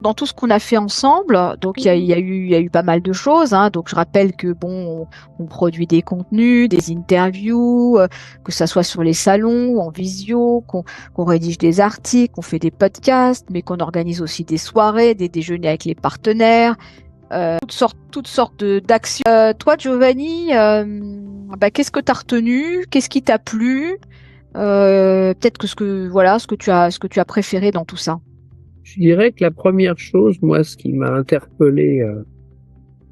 dans tout ce qu'on a fait ensemble, donc il y a eu pas mal de choses, hein. Donc je rappelle que bon, on produit des contenus, des interviews, que ça soit sur les salons, en visio, qu'on rédige des articles, qu'on fait des podcasts, mais qu'on organise aussi des soirées, des déjeuners avec les partenaires, toutes sortes d'actions. Toi, Giovanni, qu'est-ce que tu as retenu? Qu'est-ce qui t'a plu? Peut-être que ce que tu as préféré dans tout ça. Je dirais que la première chose, moi, ce qui m'a interpellé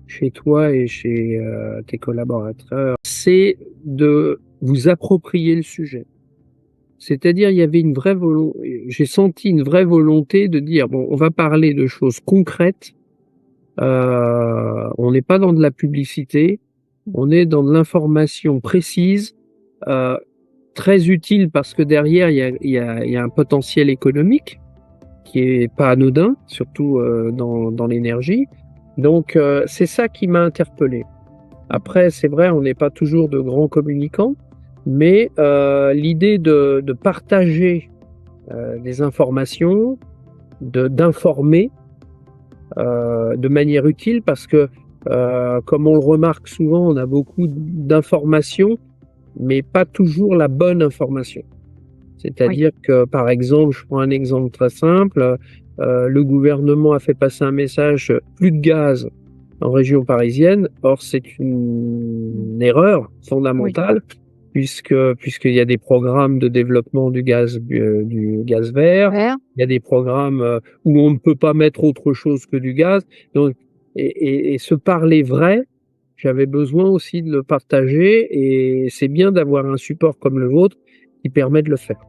chez toi et chez tes collaborateurs, c'est de vous approprier le sujet. C'est-à-dire, il y avait une vraie j'ai senti une vraie volonté de dire, bon, on va parler de choses concrètes, on n'est pas dans de la publicité, on est dans de l'information précise, euh, très utile parce que derrière, il y a un potentiel économique qui est pas anodin, surtout dans l'énergie. Donc c'est ça qui m'a interpellé. Après, c'est vrai, on n'est pas toujours de grands communicants, mais l'idée de partager des informations, d'informer de manière utile, parce que comme on le remarque souvent, on a beaucoup d'informations, mais pas toujours la bonne information. Oui. C'est-à-dire que, par exemple, je prends un exemple très simple, le gouvernement a fait passer un message, plus de gaz en région parisienne. Or, c'est une erreur Oui. fondamentale puisqu'il y a des programmes de développement du gaz vert, Vert. il y a des programmes où on ne peut pas mettre autre chose que du gaz. Donc, et se parler vrai, j'avais besoin aussi de le partager et c'est bien d'avoir un support comme le vôtre qui permet de le faire.